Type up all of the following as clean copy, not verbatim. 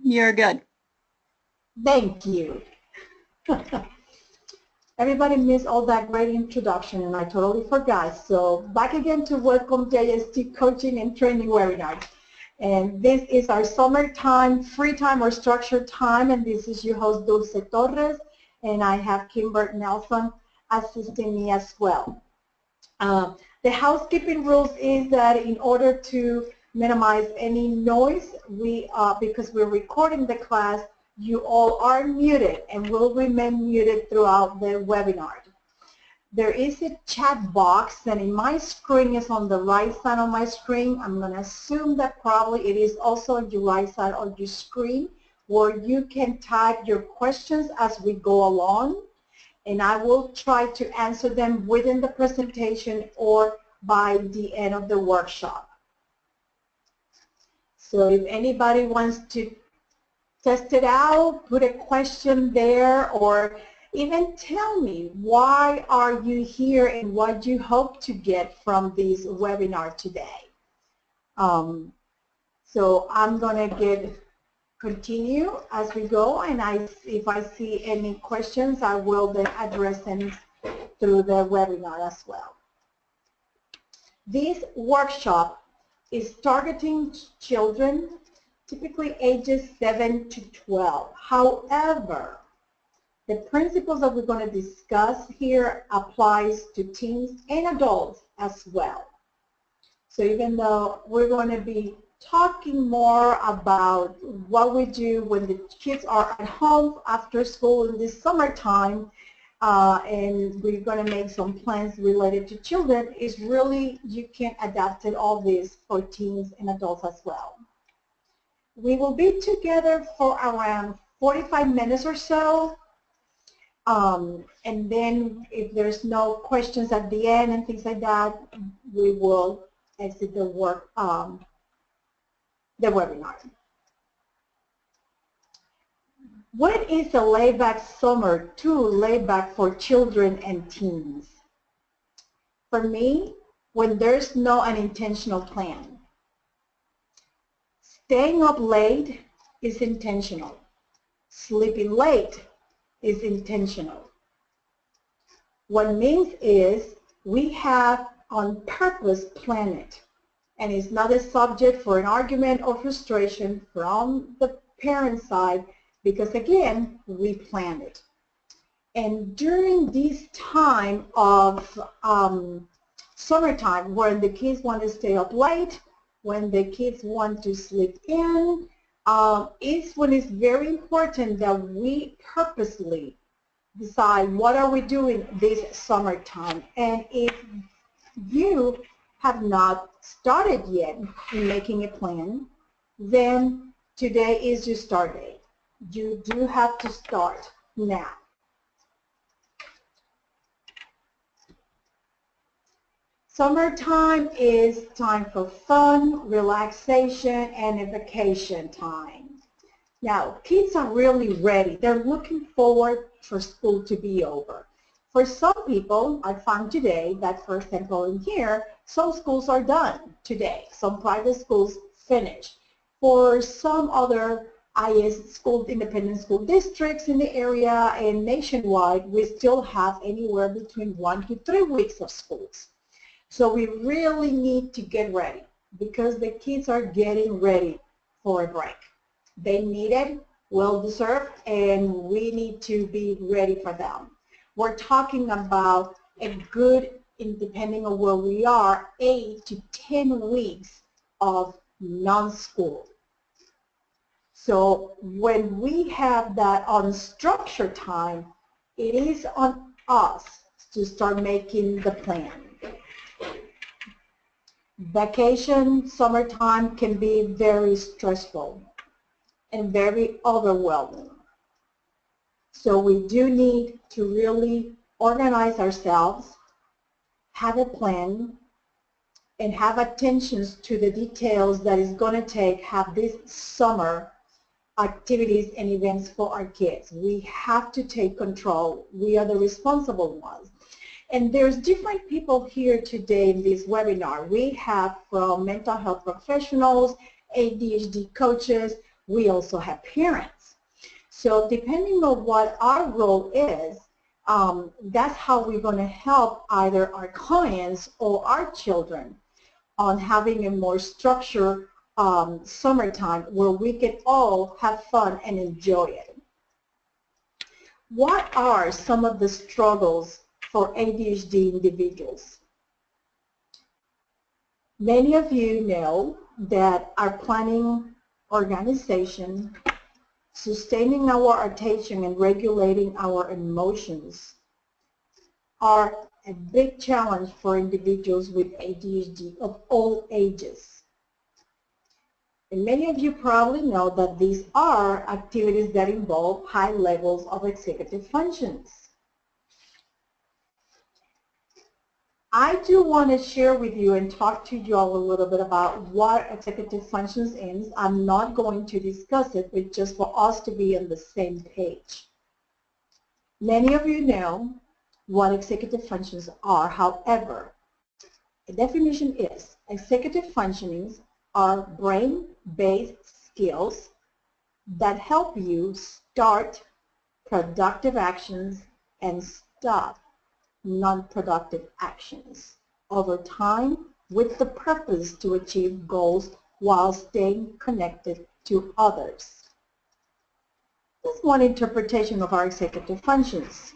You're good. Thank you. Everybody missed all that great introduction, and I totally forgot. So back again to Welcome JST Coaching and Training Webinar. And this is our summertime, free time or structured time, and this is your host, Dulce Torres, and I have Kimber Nelson assisting me as well. The housekeeping rules is that in order to minimize any noise, because we're recording the class, you all are muted and will remain muted throughout the webinar. There is a chat box, and in my screen is on the right side of my screen. I'm going to assume that probably it is also on your right side of your screen, where you can type your questions as we go along, and I will try to answer them within the presentation or by the end of the workshop. So if anybody wants to test it out, put a question there, or even tell me why are you here and what you hope to get from this webinar today. So I'm going to continue as we go, and if I see any questions, I will then address them through the webinar as well. This workshop is targeting children typically ages 7 to 12. However, the principles that we're going to discuss here applies to teens and adults as well. So even though we're going to be talking more about what we do when the kids are at home after school in this summertime, and we're going to make some plans related to children, is really you can adapt it all this for teens and adults as well. We will be together for around 45 minutes or so, and then if there's no questions at the end and things like that, we will exit the webinar. What is a laid-back summer to laid-back for children and teens? For me, when there's no unintentional plan. Staying up late is intentional. Sleeping late is intentional. What it means is we have on purpose planned it, and it's not a subject for an argument or frustration from the parent side, because again, we planned it. And during this time of summertime, when the kids want to stay up late, when the kids want to sleep in, is when it's very important that we purposely decide what are we doing this summertime. And if you have not started yet in making a plan, then today is your start date. You do have to start now. Summertime is time for fun, relaxation, and a vacation time. Now, kids are really ready. They're looking forward for school to be over. For some people, I found today that, for example, in here, some schools are done today. Some private schools finished. For some other IS school, independent school districts in the area and nationwide, we still have anywhere between 1 to 3 weeks of schools. So we really need to get ready because the kids are getting ready for a break. They need it, well deserved, and we need to be ready for them. We're talking about a good, depending on where we are, 8 to 10 weeks of non-school. So when we have that unstructured time, it is on us to start making the plan. Vacation, summertime can be very stressful and very overwhelming. So we do need to really organize ourselves, have a plan, and have attention to the details that is going to take, have this summer activities and events for our kids. We have to take control. We are the responsible ones. And there's different people here today in this webinar. We have from mental health professionals, ADHD coaches, we also have parents. So depending on what our role is, that's how we're going to help either our clients or our children on having a more structured summertime where we can all have fun and enjoy it. What are some of the struggles for ADHD individuals? Many of you know that our planning, organization, sustaining our attention and regulating our emotions are a big challenge for individuals with ADHD of all ages. And many of you probably know that these are activities that involve high levels of executive functions. I do want to share with you and talk to you all a little bit about what executive functions is. I'm not going to discuss it, but just for us to be on the same page. Many of you know what executive functions are. However, the definition is executive functionings are brain-based skills that help you start productive actions and stop non-productive actions over time with the purpose to achieve goals while staying connected to others. That's one interpretation of our executive functions.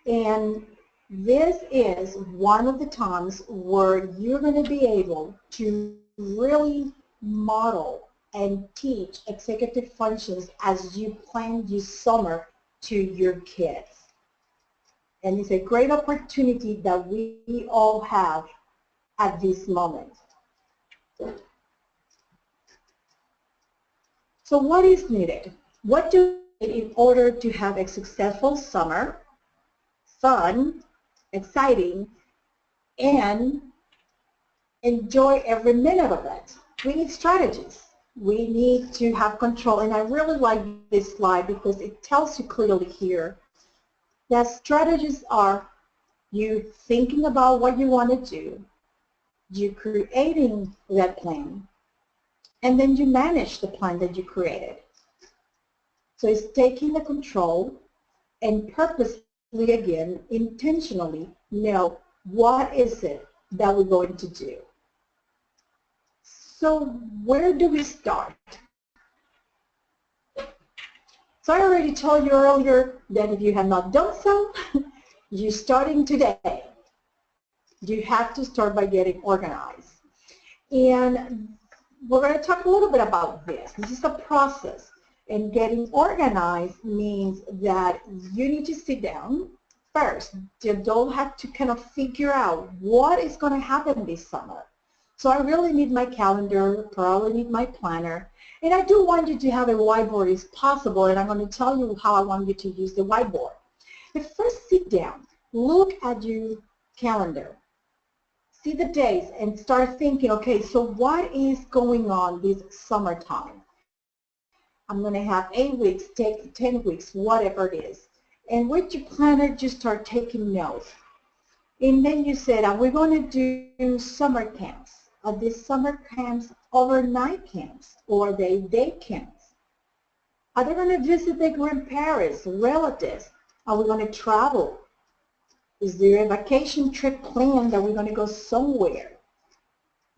And this is one of the times where you're going to be able to really model and teach executive functions as you plan your summer to your kids. And it's a great opportunity that we all have at this moment. So what is needed? What do we need in order to have a successful summer, fun, exciting, and enjoy every minute of it? We need strategies. We need to have control. And I really like this slide because it tells you clearly here that strategies are you thinking about what you want to do, you creating that plan, and then you manage the plan that you created. So it's taking the control and purposely, again, intentionally know what is it that we're going to do. So where do we start? So I already told you earlier that if you have not done so, you're starting today. You have to start by getting organized. And we're going to talk a little bit about this. This is a process. And getting organized means that you need to sit down first. You don't have to kind of figure out what is going to happen this summer. So I really need my calendar, probably need my planner. And I do want you to have a whiteboard if possible, and I'm going to tell you how I want you to use the whiteboard. But first sit down, look at your calendar, see the days, and start thinking, okay, so what is going on this summertime? I'm going to have 8 weeks, take 10 weeks, whatever it is. And with your planner, just start taking notes. And then you said, are we going to do summer camps? Are these summer camps overnight camps or are they day camps? Are they going to visit their grandparents, relatives? Are we going to travel? Is there a vacation trip planned that we're going to go somewhere?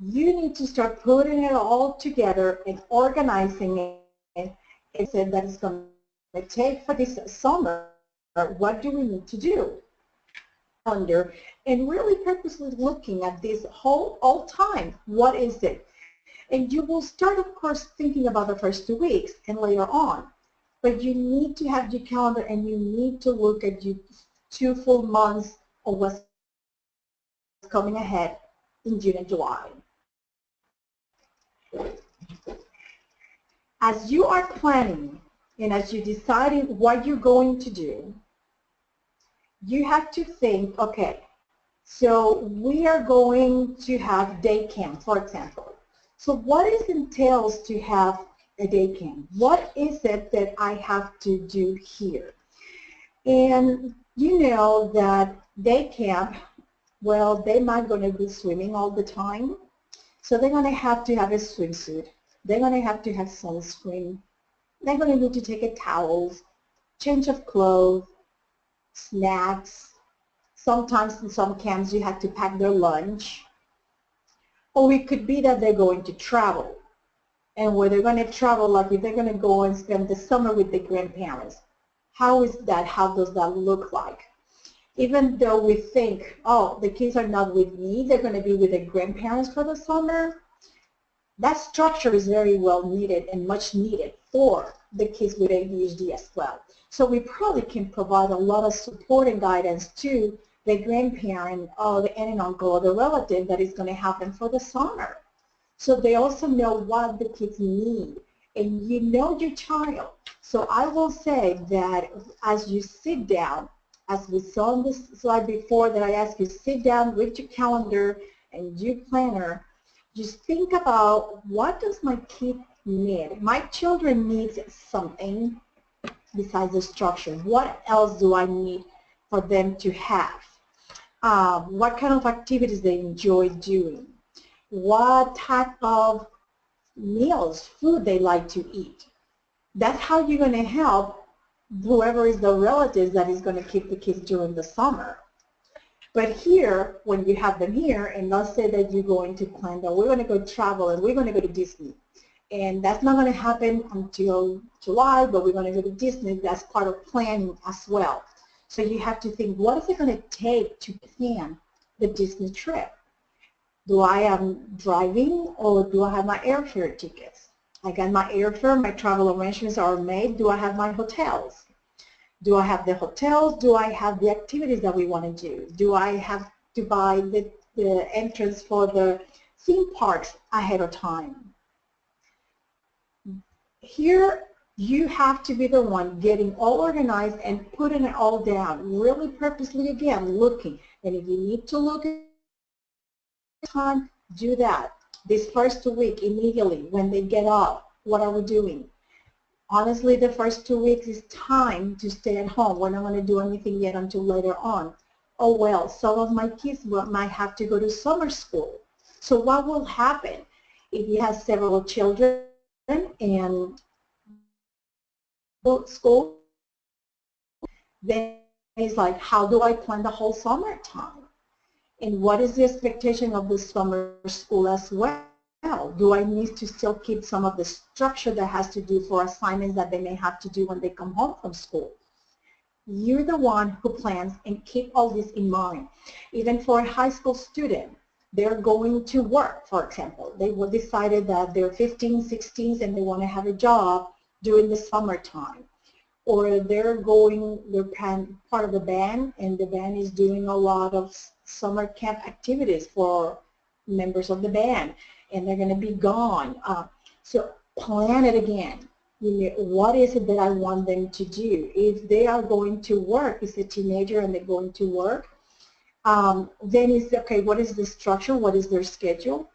You need to start putting it all together and organizing it and say that it's going to take for this summer. What do we need to do? Calendar, and really purposely looking at this all time. What is it? And you will start, of course, thinking about the first 2 weeks and later on. But you need to have your calendar and you need to look at your 2 full months of what's coming ahead in June and July. As you are planning and as you're deciding what you're going to do, you have to think, okay, so we are going to have day camp, for example. So what it entails to have a day camp? What is it that I have to do here? And you know that day camp, well, they're not going to be swimming all the time. So they're going to have a swimsuit. They're going to have sunscreen. They're going to need to take a towel, change of clothes, snacks. Sometimes in some camps you have to pack their lunch. Or it could be that they're going to travel. And where they're going to travel, like if they're going to go and spend the summer with their grandparents. How is that? How does that look like? Even though we think, oh, the kids are not with me, they're going to be with their grandparents for the summer, that structure is very well needed and much needed for the kids with ADHD as well. So we probably can provide a lot of support and guidance to the grandparent or the aunt and uncle or the relative that is going to happen for the summer. So they also know what the kids need, and you know your child. So I will say that as you sit down, as we saw on this slide before that I asked you, sit down with your calendar and your planner, just think about, what does my kid need? My children need something besides the structure. What else do I need for them to have? What kind of activities they enjoy doing? What type of meals, food they like to eat? That's how you're going to help whoever is the relative that is going to keep the kids during the summer. But here, when you have them here, and let's say that you're going to plan that we're going to go travel and we're going to go to Disney. And that's not going to happen until July, but we're going to go to Disney. That's part of planning as well. So you have to think, what is it going to take to plan the Disney trip? Do I am driving, or do I have my airfare tickets? I got my airfare, my travel arrangements are made. Do I have my hotels? Do I have the hotels? Do I have the activities that we want to do? Do I have to buy the entrance for the theme parks ahead of time? Here, you have to be the one getting all organized and putting it all down, really purposely, again, looking. And if you need to look at time, do that. This first week, immediately, when they get up, what are we doing? Honestly, the first 2 weeks is time to stay at home. We're not going to do anything yet until later on. Oh well, some of my kids might have to go to summer school. So what will happen if you have several children and school? Then it's like, how do I plan the whole summertime? And what is the expectation of the summer school as well? Do I need to still keep some of the structure that has to do for assignments that they may have to do when they come home from school? You're the one who plans, and keep all this in mind. Even for a high school student, they're going to work, for example. They decided that they're 15, 16, and they want to have a job during the summertime. Or they're part of the band, and the band is doing a lot of summer camp activities for members of the band, and they're going to be gone. So plan it again. What is it that I want them to do? If they are going to work, it's a teenager and they're going to work, then it's okay, what is the structure? What is their schedule?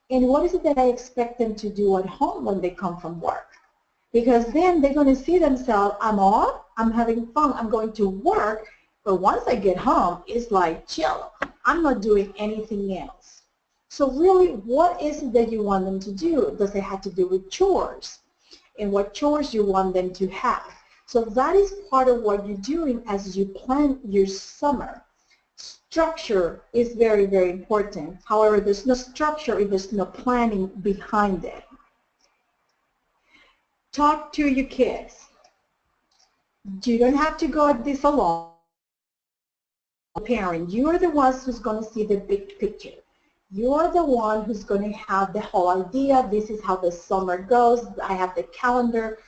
And what is it that I expect them to do at home when they come from work? Because then they're going to see themselves, I'm off, I'm having fun, I'm going to work, but once I get home, it's like, chill, I'm not doing anything else. So really, what is it that you want them to do? Does it have to do with chores? And what chores you want them to have? So that is part of what you're doing as you plan your summer. Structure is very, very important. However, there's no structure if there's no planning behind it. Talk to your kids. You don't have to go at this alone. Parent, you are the ones who's going to see the big picture. You are the one who's going to have the whole idea. This is how the summer goes. I have the calendar.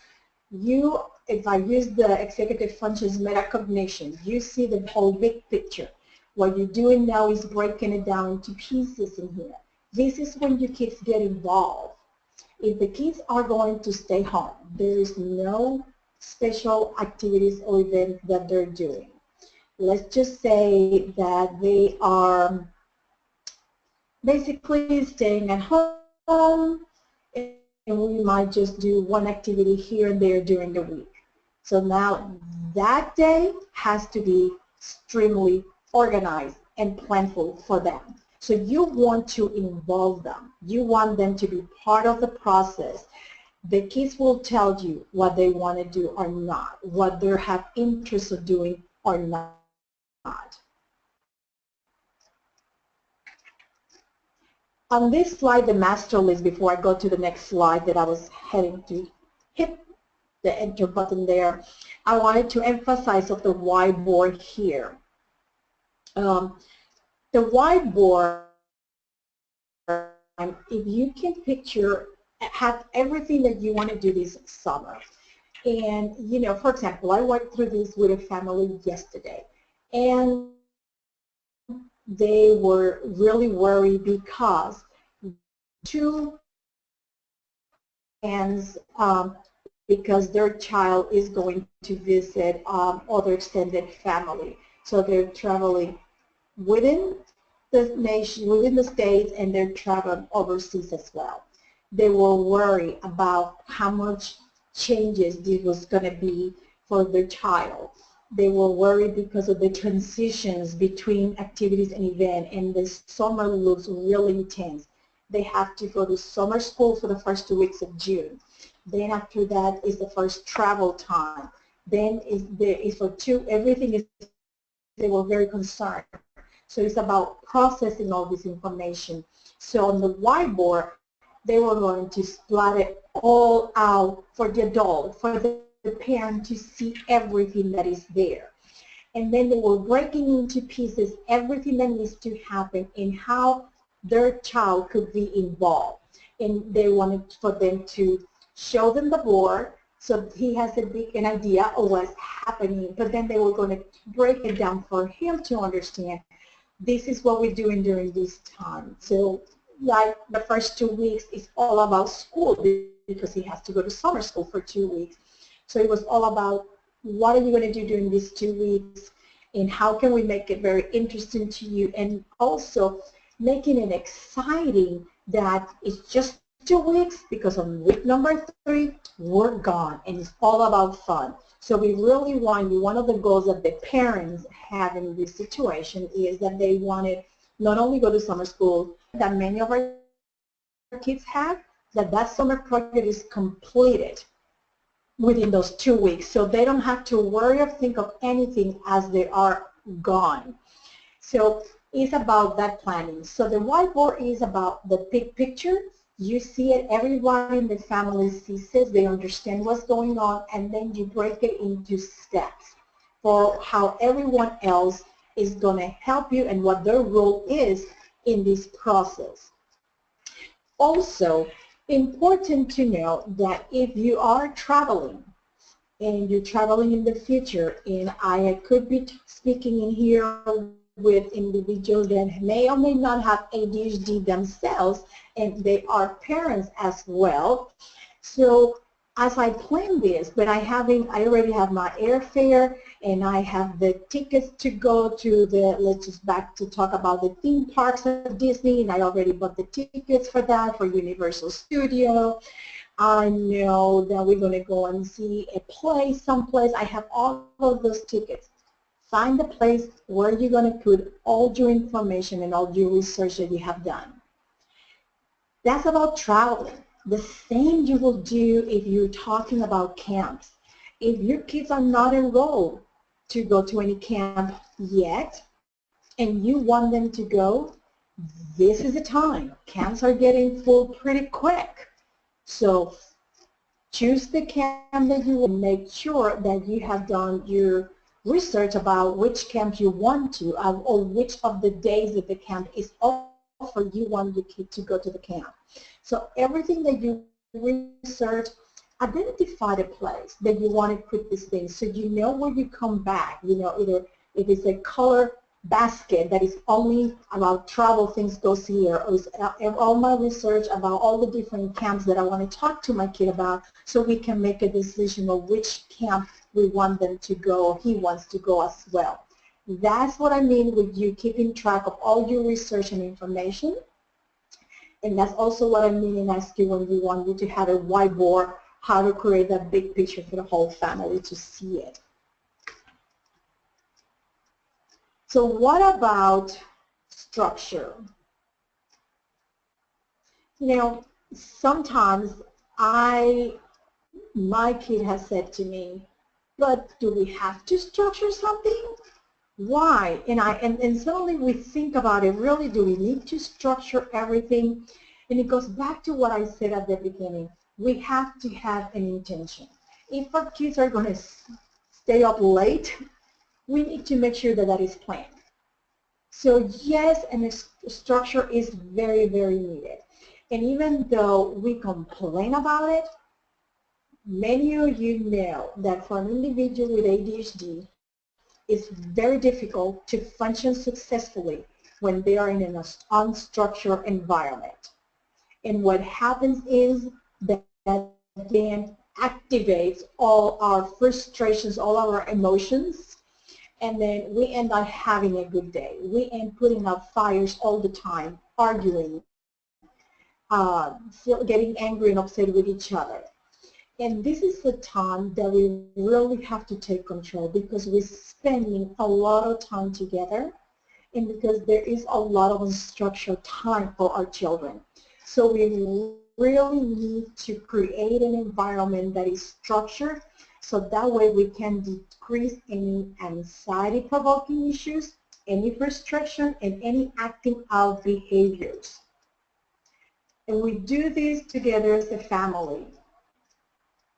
You, if I use the executive functions metacognition, you see the whole big picture. What you're doing now is breaking it down into pieces in here. This is when your kids get involved. If the kids are going to stay home, there is no special activities or events that they're doing. Let's just say that they are basically staying at home, and we might just do one activity here and there during the week. So now that day has to be extremely organized and planful for them. So you want to involve them. You want them to be part of the process. The kids will tell you what they want to do or not, what they have interest of doing or not. On this slide, the master list, before I go to the next slide that I was heading to hit the enter button there, I wanted to emphasize of the whiteboard here. The whiteboard, if you can picture, have everything that you want to do this summer. And, you know, for example, I went through this with a family yesterday, and they were really worried because two hands because their child is going to visit other extended family. So they're traveling within the nation, within the states, and they're traveling overseas as well. They were worried about how much changes this was going to be for their child. They were worried because of the transitions between activities and events, and the summer looks really intense. They have to go to summer school for the first 2 weeks of June. Then after that is the first travel time. Then everything is, they were very concerned. So it's about processing all this information. So on the whiteboard, they were going to splat it all out for the adult, for the parent to see everything that is there. And then they were breaking into pieces everything that needs to happen and how their child could be involved. And they wanted for them to show them the board so he has an idea of what's happening, but then they were going to break it down for him to understand this is what we're doing during this time. So like the first 2 weeks is all about school because he has to go to summer school for 2 weeks. So it was all about what are you going to do during these 2 weeks and how can we make it very interesting to you, and also making it exciting that it's just 2 weeks because on week number 3 we're gone and it's all about fun. So we really want, one of the goals that the parents have in this situation is that they wanted not only go to summer school that many of our kids have, that summer project is completed within those 2 weeks, so they don't have to worry or think of anything as they are gone. So it's about that planning. So the whiteboard is about the big picture. You see it, everybody in the family sees it, they understand what's going on, and then you break it into steps for how everyone else is going to help you and what their role is in this process. Also, important to know that if you are traveling and you're traveling in the future, and I could be speaking in here with individuals that may or may not have ADHD themselves, and they are parents as well. So as I plan this, but I already have my airfare and I have the tickets to go to the, let's just back to talk about the theme parks of Disney, and I already bought the tickets for that, for Universal Studio. I know that we're going to go and see a play someplace. I have all of those tickets. Find the place where you're going to put all your information and all your research that you have done. That's about traveling. The same you will do if you're talking about camps. If your kids are not enrolled to go to any camp yet, and you want them to go, this is the time. Camps are getting full pretty quick. So choose the camp that you will, make sure that you have done your research about which camp you want to, or which of the days that the camp is offered you want your kid to go to the camp. So everything that you research, identify the place that you want to put these things so you know when you come back, you know, either if it's a color basket that is only about travel things goes here, or all my research about all the different camps that I want to talk to my kid about, so we can make a decision of which camp we want them to go, or he wants to go as well. That's what I mean with you keeping track of all your research and information. And that's also what I mean in asking when we want you to have a whiteboard, how to create that big picture for the whole family to see it. So what about structure? You know, sometimes my kid has said to me, but do we have to structure something? Why? And suddenly we think about it, really, do we need to structure everything? And it goes back to what I said at the beginning. We have to have an intention. If our kids are going to stay up late, we need to make sure that that is planned. So yes, and structure is very, very needed. And even though we complain about it, many of you know that for an individual with ADHD, it's very difficult to function successfully when they are in an unstructured environment. And what happens is that then activates all our frustrations, all our emotions, and then we end up having a good day. We end putting out fires all the time, arguing, getting angry and upset with each other. And this is the time that we really have to take control because we're spending a lot of time together and because there is a lot of unstructured time for our children. So we really need to create an environment that is structured so that way we can decrease any anxiety-provoking issues, any frustration, and any acting out behaviors. And we do this together as a family.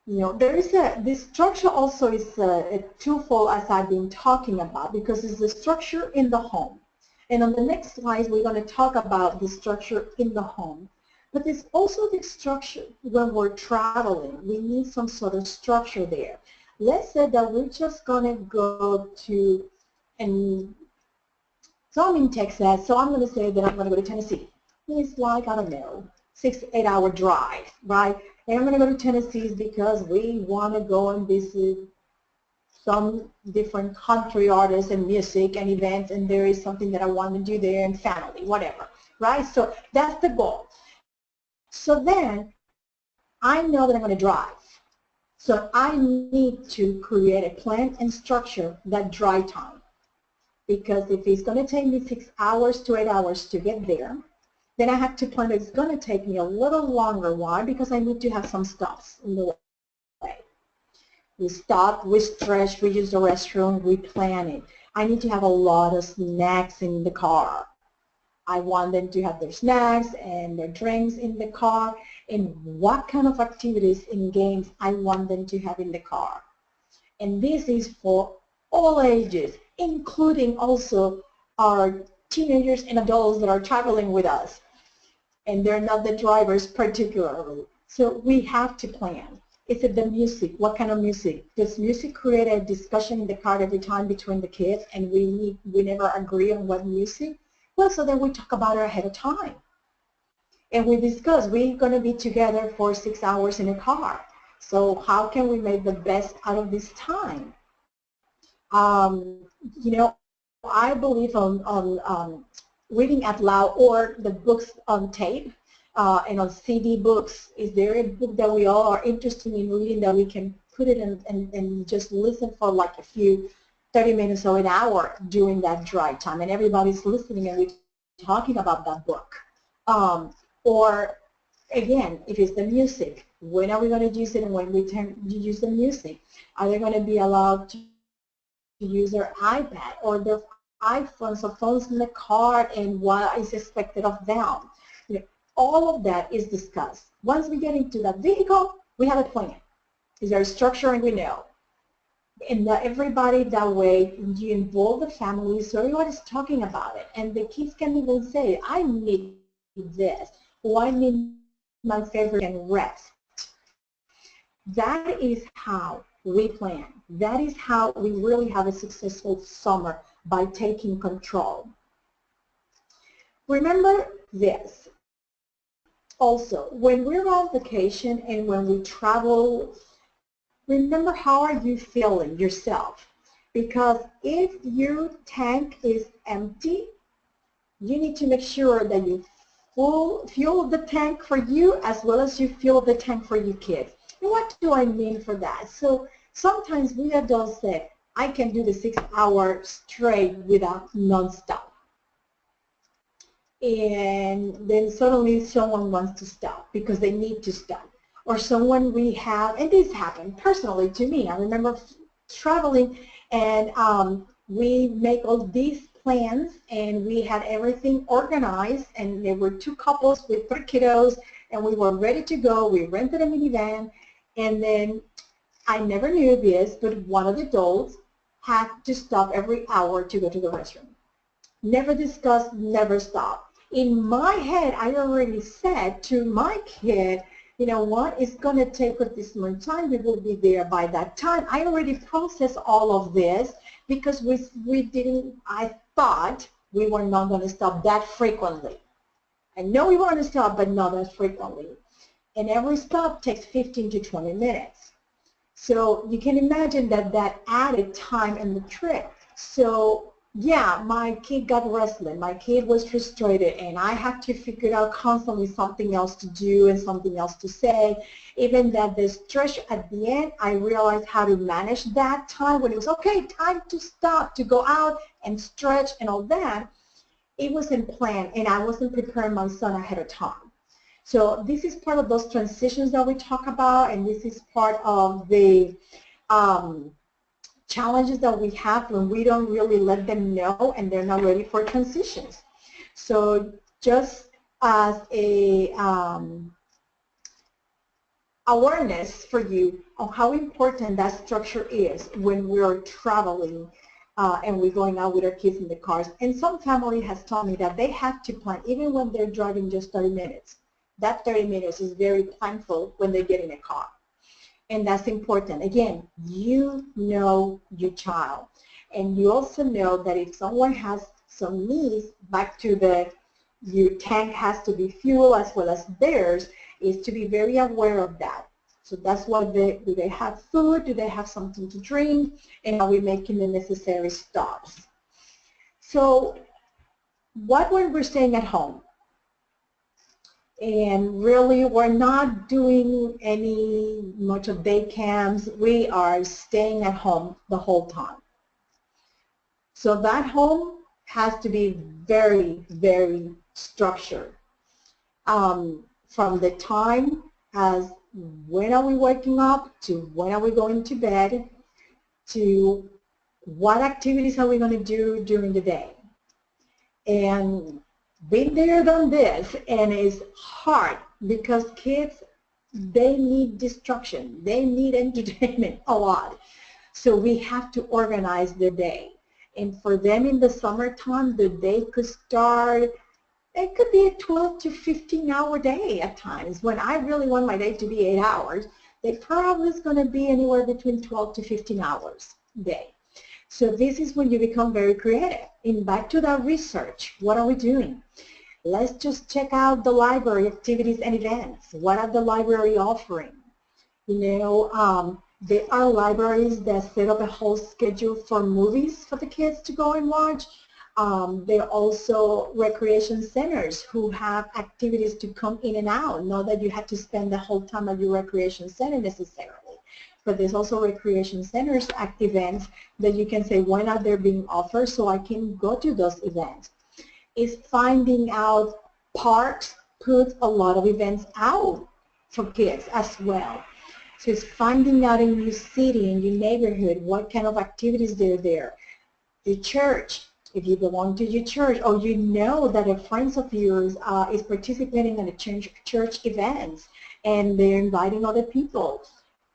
You know, this structure also is a twofold as I've been talking about because it's the structure in the home. And on the next slide, we're going to talk about the structure in the home. But there's also the structure when we're traveling. We need some sort of structure there. Let's say that we're just going to go to, and so I'm in Texas, so I'm going to say that I'm going to go to Tennessee. It's like, I don't know, 6-8 hour drive, right? And I'm going to go to Tennessee because we want to go and visit some different country artists and music and events, and there is something that I want to do there and family, whatever, right? So that's the goal. So then I know that I'm going to drive. So I need to create a plan and structure that drive time. Because if it's going to take me 6 hours to 8 hours to get there, then I have to plan that it's going to take me a little longer. Why? Because I need to have some stops in the way. We stop, we stretch, we use the restroom, we plan it. I need to have a lot of snacks in the car. I want them to have their snacks and their drinks in the car, and what kind of activities and games I want them to have in the car. And this is for all ages, including also our teenagers and adults that are traveling with us. And they're not the drivers particularly. So we have to plan. Is it the music? What kind of music? Does music create a discussion in the car every time between the kids and we never agree on what music? Well, so then we talk about it ahead of time. And we discuss, we're going to be together for 6 hours in a car. So how can we make the best out of this time? You know, I believe on reading out loud or the books on tape and on CD books. Is there a book that we all are interested in reading that we can put it in and just listen for like a few 30 minutes or an hour during that drive time and everybody's listening and we're talking about that book? Or again, if it's the music, when are we going to use it and when we use the music? Are they going to be allowed to use their iPad or their iPhones or phones in the car and what is expected of them? You know, all of that is discussed. Once we get into that vehicle, we have a plan. Is there a structure and we know? And everybody that way, you involve the family so everybody's talking about it. And the kids can even say, I need this, or I need my favorite and rest. That is how we plan. That is how we really have a successful summer, by taking control. Remember this. Also, when we're on vacation and when we travel, remember how are you feeling yourself? Because if your tank is empty, you need to make sure that you fuel the tank for you as well as you fuel the tank for your kids. And what do I mean for that? So sometimes we adults say, I can do the 6 hours straight without nonstop. and then suddenly someone wants to stop because they need to stop. Or someone we have, and this happened personally to me. I remember traveling, and we make all these plans, and we had everything organized, and there were two couples with 3 kiddos, and we were ready to go. We rented a minivan, and then I never knew this, but one of the adults had to stop every hour to go to the restroom. Never discussed, never stopped. In my head, I already said to my kid, you know what, it's going to take us this much time. We will be there by that time. I already processed all of this because I thought we were not going to stop that frequently. I know we want to stop, but not as frequently. And every stop takes 15 to 20 minutes. So you can imagine that added time in the trip. So yeah, my kid got restless. My kid was frustrated, and I had to figure out constantly something else to do and something else to say. Even that the stretch at the end, I realized how to manage that time when it was, okay, time to stop, to go out and stretch and all that. It wasn't planned, and I wasn't preparing my son ahead of time. So this is part of those transitions that we talk about, and this is part of the challenges that we have when we don't really let them know and they're not ready for transitions. So just as a awareness for you of how important that structure is when we're traveling and we're going out with our kids in the cars. And some family has told me that they have to plan even when they're driving just 30 minutes. That 30 minutes is very planful when they get in a car. And that's important. Again, you know your child. And you also know that if someone has some needs, back to your tank has to be fuel as well as theirs, is to be very aware of that. So that's why do they have food? Do they have something to drink? And are we making the necessary stops? So what when we're staying at home? And really, we're not doing any much of day camps. We are staying at home the whole time. So that home has to be very, very structured. From the time as when are we waking up to when are we going to bed to what activities are we going to do during the day. And been there, done this, and it's hard because kids, they need distraction, they need entertainment a lot. So we have to organize their day. And for them in the summertime, the day could start, it could be a 12 to 15 hour day at times. When I really want my day to be 8 hours, they probably is going to be anywhere between 12 to 15 hours a day. So this is when you become very creative. And back to that research, what are we doing? Let's just check out the library activities and events. What are the library offering? You know, there are libraries that set up a whole schedule for movies for the kids to go and watch. There are also recreation centers who have activities to come in and out. Not that you have to spend the whole time at your recreation center necessarily. But there's also recreation centers active events that you can say when are they being offered so I can go to those events. Is finding out parks put a lot of events out for kids as well. So it's finding out in your city, in your neighborhood, what kind of activities they're there. The church, if you belong to your church, or you know that a friend of yours is participating in a church events and they're inviting other people.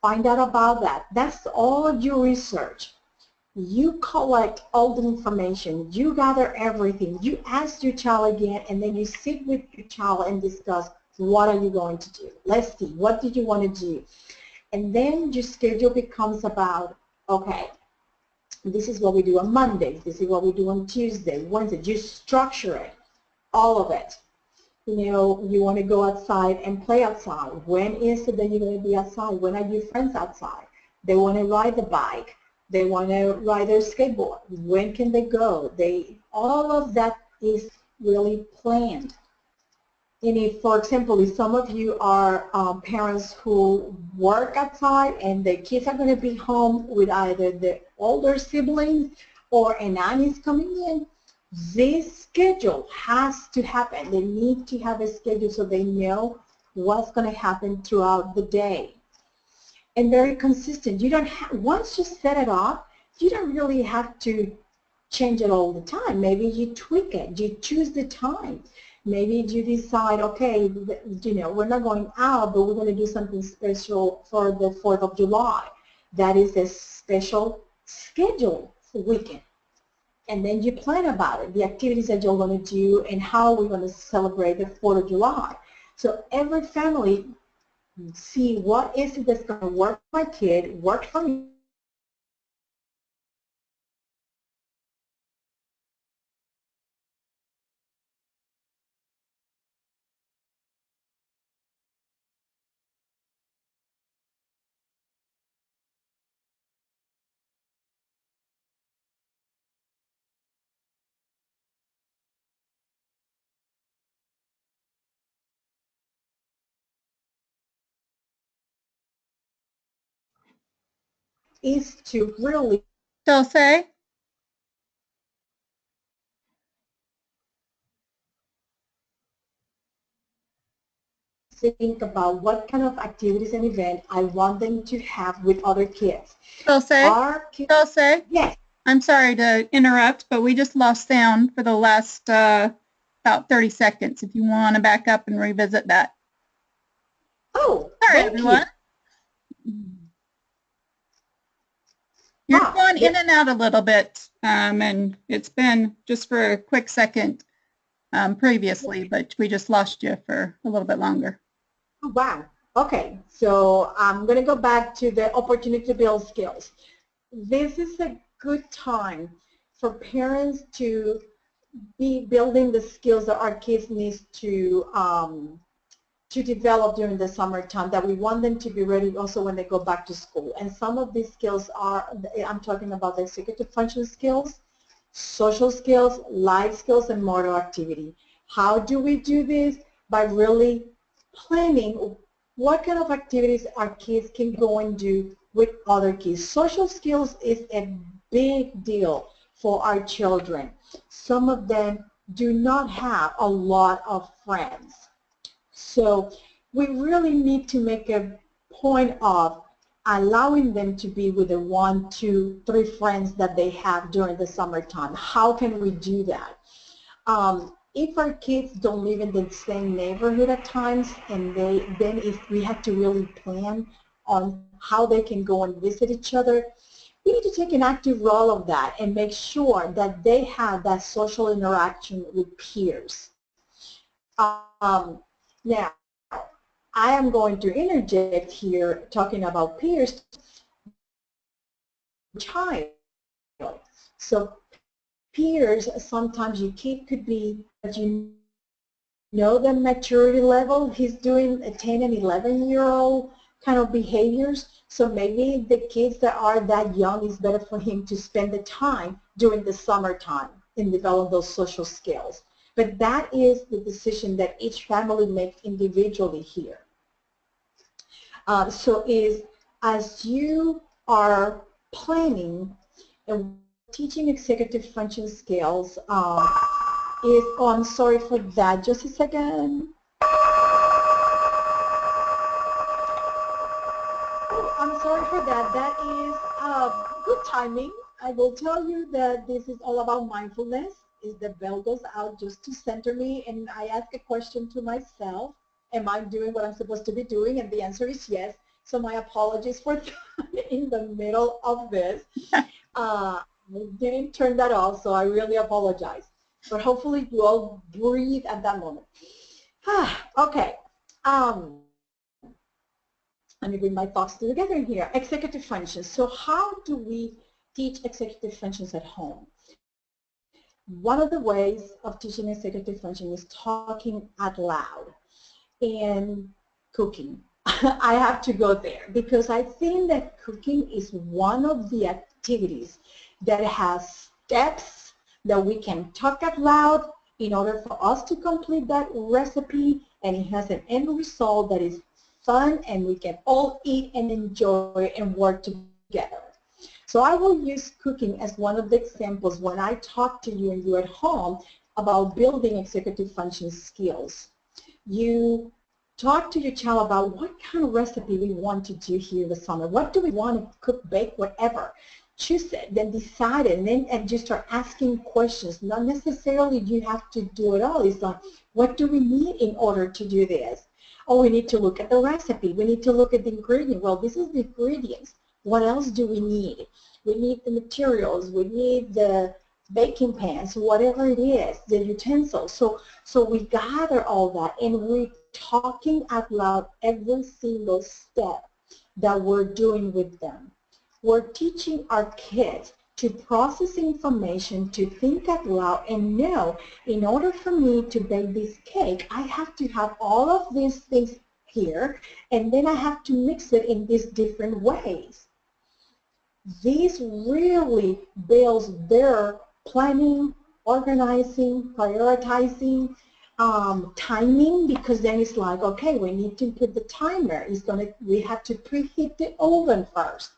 Find out about that. That's all your research. You collect all the information. You gather everything. You ask your child again, and then you sit with your child and discuss what are you going to do. Let's see, what did you want to do? And then your schedule becomes about, okay, this is what we do on Mondays. This is what we do on Tuesday, Wednesday. You structure it, all of it. You know, you want to go outside and play outside. When is it that you're going to be outside? When are your friends outside? They want to ride the bike. They want to ride their skateboard. When can they go? All of that is really planned. And if, for example, if some of you are parents who work outside and the kids are going to be home with either the older siblings or a nanny is coming in, This schedule has to happen. They need to have a schedule so they know what's going to happen throughout the day. And very consistent. You don't have, once you set it up, you don't really have to change it all the time. Maybe you tweak it. You choose the time. Maybe you decide, okay, you know, we're not going out, but we're going to do something special for the 4th of July. That is a special schedule weekend. And then you plan about it, the activities that you're going to do and how we're going to celebrate the 4th of July. So every family see what is it that's going to work for my kid, work for me, is to really Dulce? think about what kind of activities and event I want them to have with other kids. Dulce? Our kids, Dulce? yes. I'm sorry to interrupt, but we just lost sound for the last about 30 seconds. If you want to back up and revisit that. Oh, Sorry, thank everyone. You're going in and out a little bit, and it's been just for a quick second previously, but we just lost you for a little bit longer. Oh, wow. Okay, so I'm going to go back to the opportunity to build skills. This is a good time for parents to be building the skills that our kids need to develop during the summertime, that we want them to be ready also when they go back to school. And some of these skills are, I'm talking about the executive function skills, social skills, life skills, and motor activity. How do we do this? By really planning what kind of activities our kids can go and do with other kids. Social skills is a big deal for our children. Some of them do not have a lot of friends. So we really need to make a point of allowing them to be with the 1, 2, 3 friends that they have during the summertime. How can we do that? If our kids don't live in the same neighborhood at times, and then if we have to really plan on how they can go and visit each other, we need to take an active role of that and make sure that they have that social interaction with peers. Now, I am going to interject here talking about peers, child. So peers, sometimes your kid could be, but you know the maturity level, he's doing a 10 and 11-year-old kind of behaviors. So maybe the kids that are that young, is better for him to spend the time during the summertime and develop those social skills. But that is the decision that each family makes individually here. So as you are planning and teaching executive function skills, oh, I'm sorry for that. Just a second. Oh, I'm sorry for that. That is good timing. I will tell you that this is all about mindfulness. Is the bell goes out just to center me, and I ask a question to myself. Am I doing what I'm supposed to be doing? And the answer is yes. So my apologies for that in the middle of this. I didn't turn that off, so I really apologize. But hopefully you all breathe at that moment. Okay. Let me bring my thoughts together here. Executive functions. So how do we teach executive functions at home? One of the ways of teaching executive function is talking out loud and cooking. I have to go there because I think that cooking is one of the activities that has steps that we can talk out loud in order for us to complete that recipe, and it has an end result that is fun and we can all eat and enjoy and work together. So I will use cooking as one of the examples when I talk to you and you at home about building executive function skills. You talk to your child about what kind of recipe we want to do here this summer. What do we want to cook, bake, whatever. Choose it, then decide it, and just start asking questions. Not necessarily you have to do it all. It's like, what do we need in order to do this? Oh, we need to look at the recipe. We need to look at the ingredient. Well, this is the ingredients. What else do we need? We need the materials. We need the baking pans, whatever it is, the utensils. So we gather all that, and we're talking out loud every single step that we're doing with them. We're teaching our kids to process information, to think out loud, and know, in order for me to bake this cake, I have to have all of these things here, and then I have to mix it in these different ways. This really builds their planning, organizing, prioritizing, timing, because then it's like, okay, we need to put the timer. We have to preheat the oven first,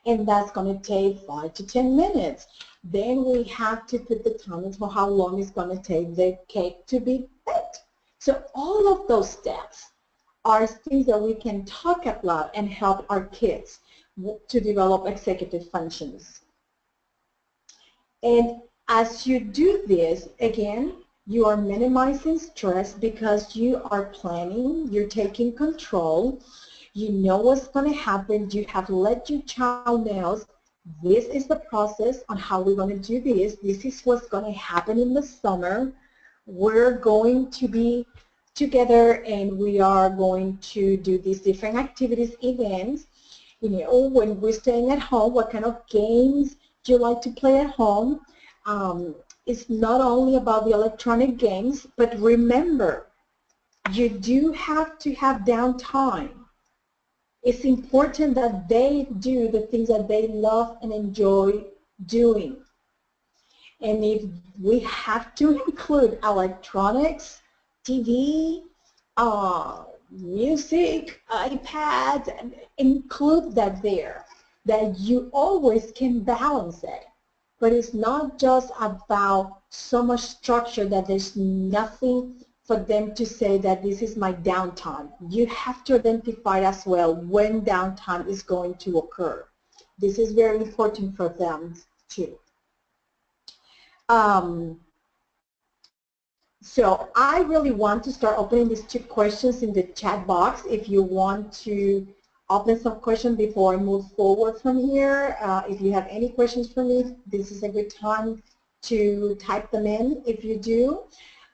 and that's going to take 5 to 10 minutes. Then we have to put the timer for how long it's going to take the cake to be baked. So all of those steps are things that we can talk out loud and help our kids to develop executive functions. And as you do this, again, you are minimizing stress because you are planning, you're taking control, you know what's going to happen, you have let your child know this is the process on how we're going to do this is what's going to happen in the summer, we're going to be together and we are going to do these different activities, events. You know, when we're staying at home, what kind of games do you like to play at home? It's not only about the electronic games, but remember, you do have to have downtime. It's important that they do the things that they love and enjoy doing. And if we have to include electronics, TV, music, iPads, and include that there, that you always can balance it. But it's not just about so much structure that there's nothing for them to say that this is my downtime. You have to identify as well when downtime is going to occur. This is very important for them too. So I really want to start opening these 2 questions in the chat box. If you want to open some questions before I move forward from here, if you have any questions for me, this is a good time to type them in if you do.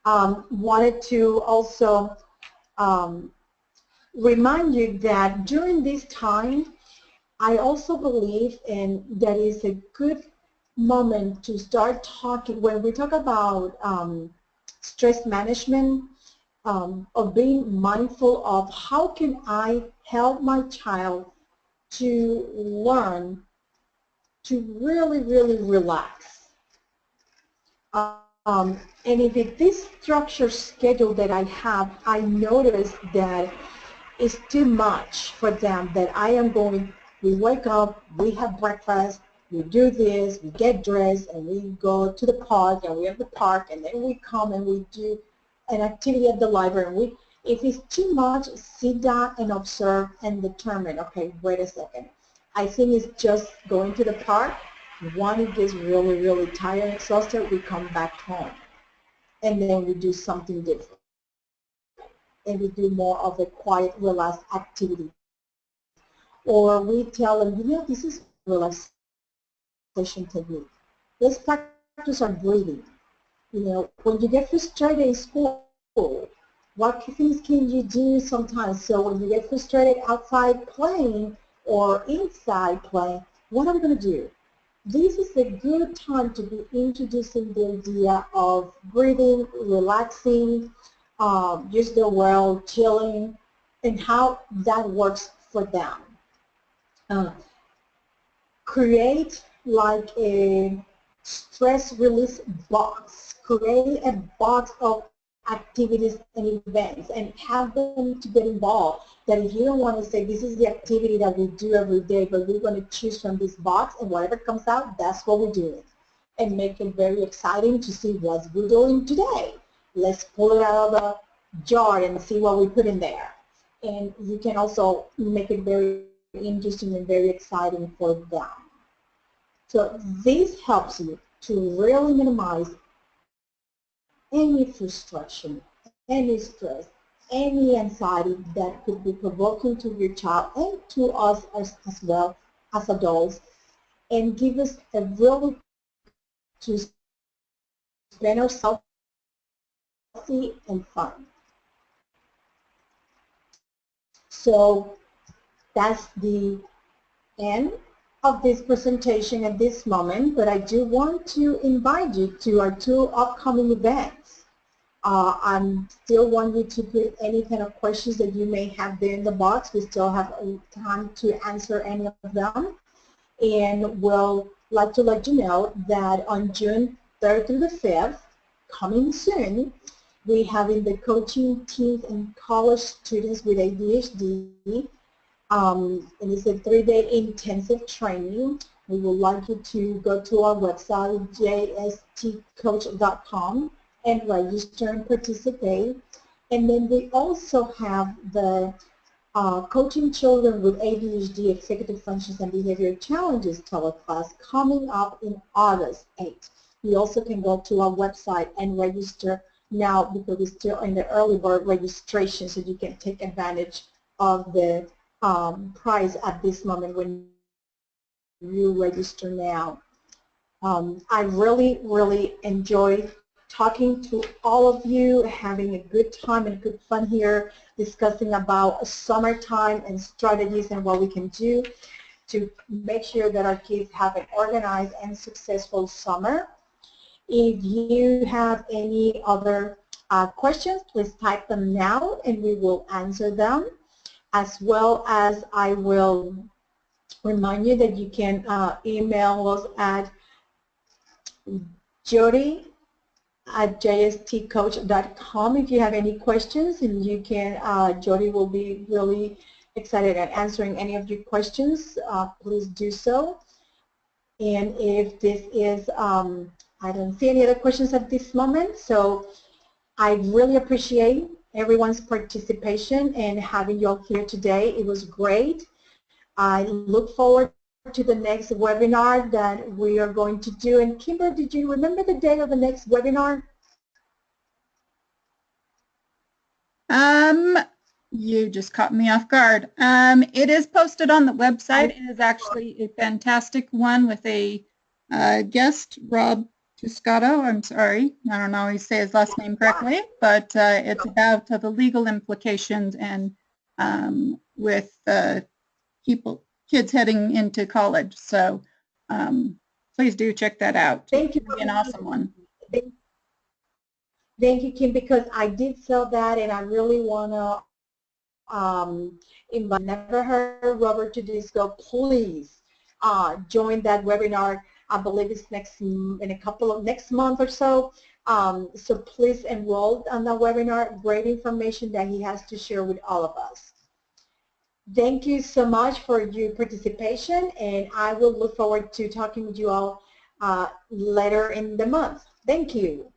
Wanted to also remind you that during this time, I also believe in that is a good moment to start talking, when we talk about stress management, of being mindful of how can I help my child to learn to really, really relax. And if it, this structured schedule that I have, I notice that it's too much for them, that I am going, we wake up, we have breakfast, we do this, we get dressed, and we go to the park, and we have the park, and then we come and we do an activity at the library. And if it's too much, sit down and observe and determine, okay, wait a second. I think it's just going to the park. When it gets really, really tired and exhausted, we come back home. And then we do something different. And we do more of a quiet, relaxed activity. Or we tell them, you know, this is relaxation technique. Let's practice our breathing. You know, when you get frustrated in school, what things can you do sometimes? So when you get frustrated outside playing or inside playing, what are we going to do? This is a good time to be introducing the idea of breathing, relaxing, use the word chilling, and how that works for them. Create like a stress release box. Create a box of activities and events and have them to get involved. That if you don't want to say this is the activity that we do every day, but we're going to choose from this box and whatever comes out, that's what we're doing. And make it very exciting to see what we're doing today. Let's pull it out of the jar and see what we put in there. And you can also make it very interesting and very exciting for them. So this helps you to really minimize any frustration, any stress, any anxiety that could be provoking to your child and to us as well as adults, and give us a really to spend ourselves healthy and fun. So that's the end of this presentation at this moment, but I do want to invite you to our 2 upcoming events. I still want you to put any kind of questions that you may have there in the box. We still have time to answer any of them. And we'll like to let you know that on June 3rd through the 5th, coming soon, we have in the coaching teens and college students with ADHD, and it's a 3-day intensive training. We would like you to go to our website, jstcoach.com, and register and participate. And then we also have the Coaching Children with ADHD Executive Functions and Behavior Challenges teleclass coming up in August 8th. You also can go to our website and register now because we're still in the early bird registration, so you can take advantage of the price at this moment when you register now. I really, really enjoy talking to all of you, having a good time and good fun here, discussing about summertime and strategies and what we can do to make sure that our kids have an organized and successful summer. If you have any other questions, please type them now and we will answer them. As well as I will remind you that you can email us at jody@jstcoach.com if you have any questions, and you can, Jody will be really excited at answering any of your questions. Please do so. And if this is, I don't see any other questions at this moment, so I really appreciate everyone's participation and having you all here today. It was great. I look forward to the next webinar that we are going to do. And Kimber, did you remember the date of the next webinar? You just caught me off guard. It is posted on the website. It is actually a fantastic one with a guest, Rob Tuscato. I'm sorry, I don't always say his last name correctly, but it's about the legal implications and with kids heading into college. So please do check that out. Thank you. It'll be an awesome one. Thank you, Kim, because I did sell that and I really want to invite. Never heard Robert to this, go please join that webinar. I believe it's next month or so. So please enroll on the webinar. Great information that he has to share with all of us. Thank you so much for your participation, and I will look forward to talking with you all later in the month. Thank you.